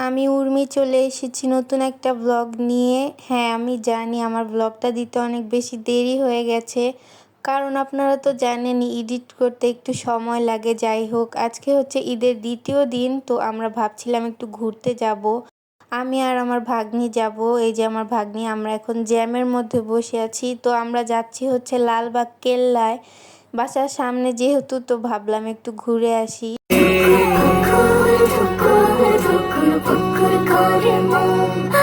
আমি উর্মি চলে এসেছি নতুন একটা ব্লগ নিয়ে। হ্যাঁ, আমি জানি আমার ব্লগটা দিতে অনেক বেশি দেরি হয়ে গেছে, কারণ আপনারা তো জানেনই এডিট করতে একটু সময় লাগে। যাই হোক, আজকে হচ্ছে ঈদের দ্বিতীয় দিন, তো আমরা ভাবছিলাম একটু ঘুরতে যাব। আমি আর আমার ভাগ্নি যাব। এই যে আমার ভাগ্নি, আমরা এখন জ্যামের মধ্যে বসে আছি। তো আমরা যাচ্ছি হচ্ছে লালবাগ কেল্লায়, বাসার সামনে যেহেতু, তো ভাবলাম একটু ঘুরে আসি।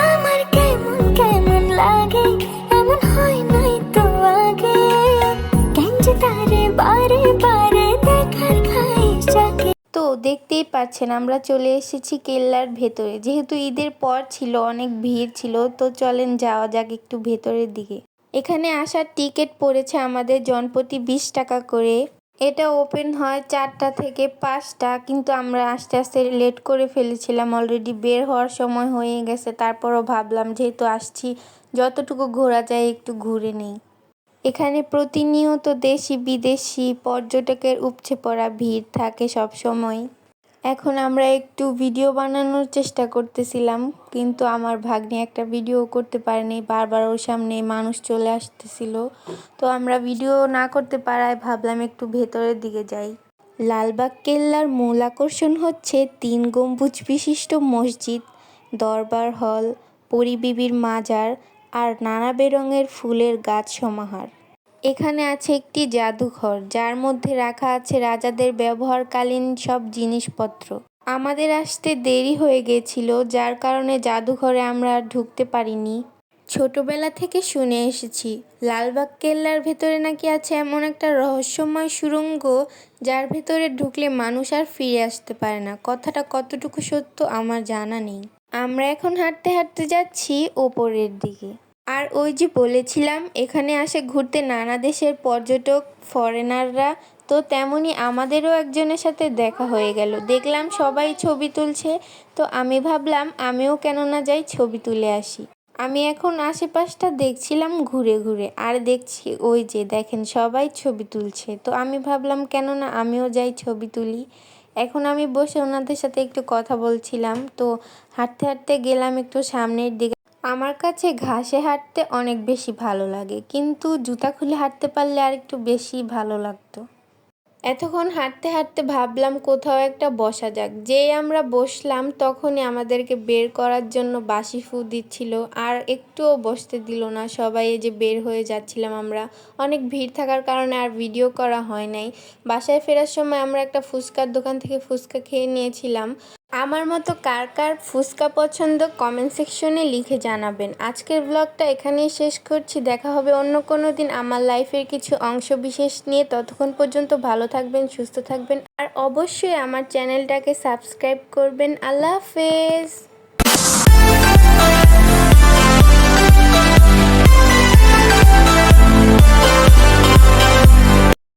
আমার কেমন কেমন লাগে, এমন হয় নাই তো আগে, কেন যে তারে বারে বারে দেখার খাই যাকে। তো দেখতেই পাচ্ছেন আমরা চলে এসেছি কেল্লার ভেতরে। যেহেতু ঈদের পর ছিল, অনেক ভিড় ছিল, তো চলেন যাওয়া যাক একটু ভেতরের দিকে। এখানে আসার টিকিট পড়েছে আমাদের জনপ্রতি 20 টাকা করে। এটা ওপেন হয় 4টা থেকে 5টা, কিন্তু আমরা আস্তে আস্তে লেট করে ফেলেছিলাম, অলরেডি বের হওয়ার সময় হয়ে গেছে। তারপরও ভাবলাম যেহেতু আসছি, যতটুকু ঘোরা যায় একটু ঘুরে নেই। এখানে প্রতিনিয়ত দেশি বিদেশি পর্যটকের উপচে পড়া ভিড় থাকে সব সময়। এখন আমরা একটু ভিডিও বানানোর চেষ্টা করতেছিলাম, কিন্তু আমার ভাগ্নি একটা ভিডিও করতে পারেনি, বারবার ওর সামনে মানুষ চলে আসতেছিল। তো আমরা ভিডিও না করতে পারায় ভাবলাম একটু ভেতরের দিকে যাই। লালবাগ কেল্লার মূল আকর্ষণ হচ্ছে 3 গম্বুজ বিশিষ্ট মসজিদ, দরবার হল, পরীবিবির মাজার আর নানা বেরঙের ফুলের গাছ সমাহার। এখানে আছে একটি জাদুঘর, যার মধ্যে রাখা আছে রাজাদের ব্যবহারকালীন সব জিনিসপত্র। আমাদের আসতে দেরি হয়ে গেছিল, যার কারণে জাদুঘরে আমরা আর ঢুকতে পারিনি। ছোটবেলা থেকে শুনে এসেছি লালবাগ কেল্লার ভেতরে নাকি আছে এমন একটা রহস্যময় সুড়ঙ্গ, যার ভেতরে ঢুকলে মানুষ আর ফিরে আসতে পারে না। কথাটা কতটুকু সত্য আমার জানা নেই। আমরা এখন হাঁটতে হাঁটতে যাচ্ছি ওপরের দিকে। আর ওই যে বলেছিলাম এখানে আসে ঘুরতে নানা দেশের পর্যটক, ফরেনাররা, তো তেমনি আমাদেরও একজনের সাথে দেখা হয়ে গেল। দেখলাম সবাই ছবি তুলছে, তো আমি ভাবলাম আমিও কেন না যাই ছবি তুলে আসি। আমি এখন আশেপাশটা দেখছিলাম ঘুরে ঘুরে, আর দেখছি ওই যে দেখেন সবাই ছবি তুলছে, তো আমি ভাবলাম কেন না আমিও যাই ছবি তুলি। এখন আমি বসে ওনাদের সাথে একটু কথা বলছিলাম, তো হাঁটতে হাঁটতে গেলাম একটু সামনের দিকে। আমার কাছে ঘাসে হাঁটতে অনেক বেশি ভালো লাগে, কিন্তু জুতা খুলে হাঁটতে পারলে আর একটু বেশি ভালো লাগতো। এতক্ষণ হাঁটতে হাঁটতে ভাবলাম কোথাও একটা বসা যাক। যেই আমরা বসলাম তখনই আমাদেরকে বের করার জন্য বাঁশি ফু দিচ্ছিল, আর একটুও বসতে দিল না। সবাই এই যে বের হয়ে যাচ্ছিলাম আমরা, অনেক ভিড় থাকার কারণে আর ভিডিও করা হয় নাই। বাসায় ফেরার সময় আমরা একটা ফুচকার দোকান থেকে ফুচকা খেয়ে নিয়েছিলাম। আমার মতো কার কার ফুচকা পছন্দ কমেন্ট সেকশনে লিখে জানাবেন। আজকের ব্লগটা এখানেই শেষ করছি। দেখা হবে অন্য কোনো দিন আমার লাইফের কিছু অংশ বিশেষ নিয়ে। ততক্ষণ পর্যন্ত ভালো থাকবেন, সুস্থ থাকবেন, আর অবশ্যই আমার চ্যানেলটাকে সাবস্ক্রাইব করবেন। আল্লাহ হাফেজ।